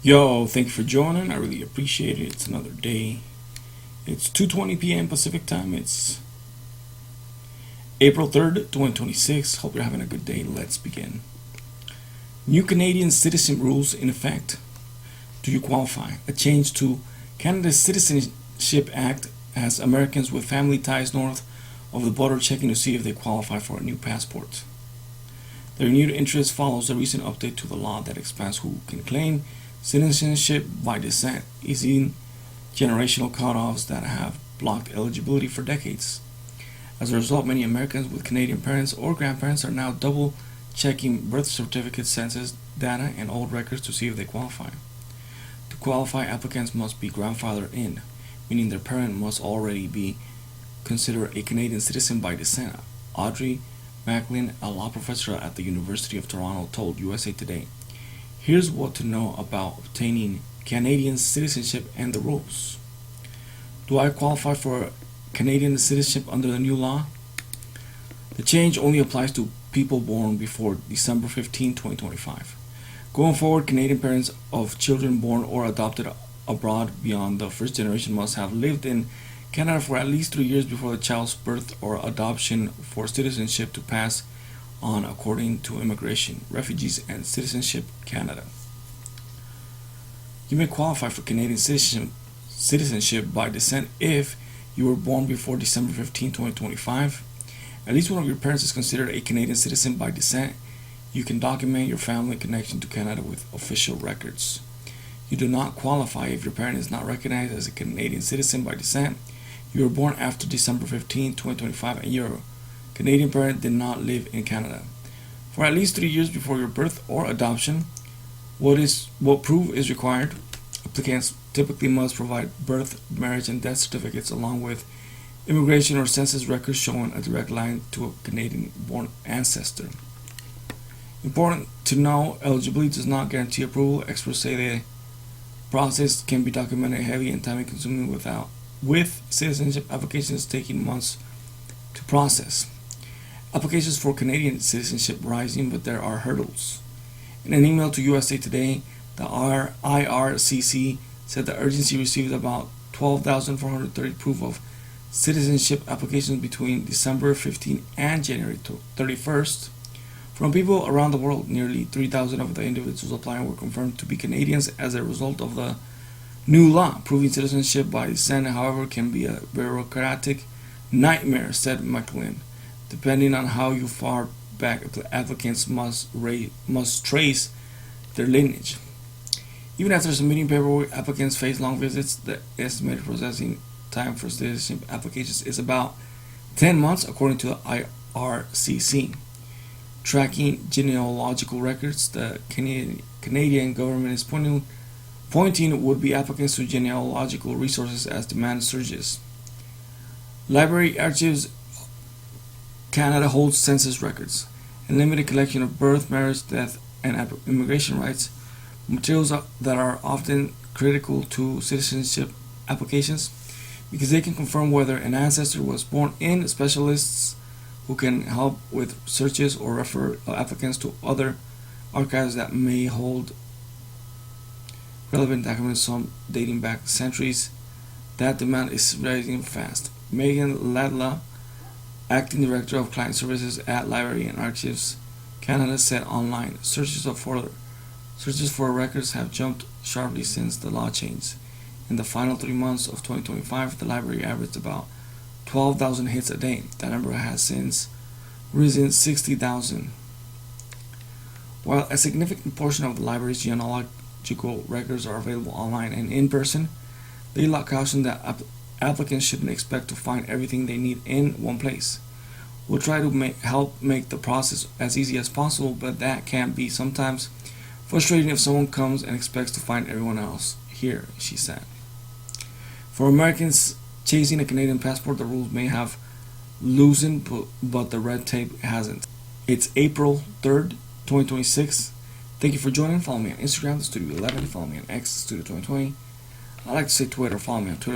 Yo, thank you for joining. I really appreciate it. It's another day. It's 2:20 p.m. Pacific time. It's April 3rd, 2026. Hope you're having a good day. Let's begin. New Canadian citizenship rules in effect. Do you qualify? A change to Canada's Citizenship Act has Americans with family ties north of the border checking to see if they qualify for a new passport. The renewed interest follows a recent update to the law that expands who can claim citizenship by descent, easing generational cutoffs that have blocked eligibility for decades. As a result, many Americans with Canadian parents or grandparents are now double checking birth certificate, census data, and old records to see if they qualify. To qualify, applicants must be grandfathered in, meaning their parent must already be considered a Canadian citizen by descent. Audrey Macklin, a law professor at the University of Toronto, told USA Today, "Here's what to know about obtaining Canadian citizenship and the rules. Do I qualify for Canadian citizenship under the new law? The change only applies to people born before December 15, 2025. Going forward, Canadian parents of children born or adopted abroad beyond the first generation must have lived in Canada for at least 3 years before the child's birth or adoption for citizenship to pass on, according to Immigration, Refugees and Citizenship Canada. You may qualify for Canadian citizenship by descent if you were born before December 15, 2025. At least one of your parents is considered a Canadian citizen by descent. You can document your family connection to Canada with official records. You do not qualify if your parent is not recognized as a Canadian citizen by descent. You were born after December 15, 2025, and your Canadian parent did not live in Canada for at least 3 years before your birth or adoption. What proof is required? Applicants typically must provide birth, marriage, and death certificates along with immigration or census records showing a direct line to a Canadian-born ancestor. Important to know, eligibility does not guarantee approval. Experts say the process can be documented, heavy, and time-consuming with citizenship applications taking months to process. Applications for Canadian citizenship rising, but there are hurdles. In an email to USA Today, the IRCC said the agency received about 12,430 proof of citizenship applications between December 15 and January 31st from people around the world. Nearly 3,000 of the individuals applying were confirmed to be Canadians as a result of the new law. Proving citizenship by descent, however, can be a bureaucratic nightmare, said McLean. Depending on how you far back, applicants must trace their lineage. Even after submitting paperwork, applicants face long visits. The estimated processing time for citizenship applications is about 10 months, according to the IRCC. Tracking genealogical records, the Canadian government is pointing would-be applicants to genealogical resources as demand surges. Library Archives Canada holds census records, a limited collection of birth, marriage, death, and immigration rights, materials that are often critical to citizenship applications because they can confirm whether an ancestor was born in. Specialists who can help with searches or refer applicants to other archives that may hold relevant documents, some dating back centuries. That demand is rising fast. Megan Ladla, acting director of client services at Library and Archives Canada, said online searches for records have jumped sharply since the law changed. In the final 3 months of 2025, the library averaged about 12,000 hits a day. That number has since risen 60,000. While a significant portion of the library's genealogical records are available online and in person, Layla cautioned that applicants shouldn't expect to find everything they need in one place. We'll try to help make the process as easy as possible, but that can be sometimes frustrating if someone comes and expects to find everyone else here, she said. For Americans chasing a Canadian passport, the rules may have loosened, but the red tape hasn't. It's April 3rd, 2026. Thank you for joining. Follow me on Instagram, the Studio 11. Follow me on X, Studio 2020. I like to say Twitter. Follow me on Twitter.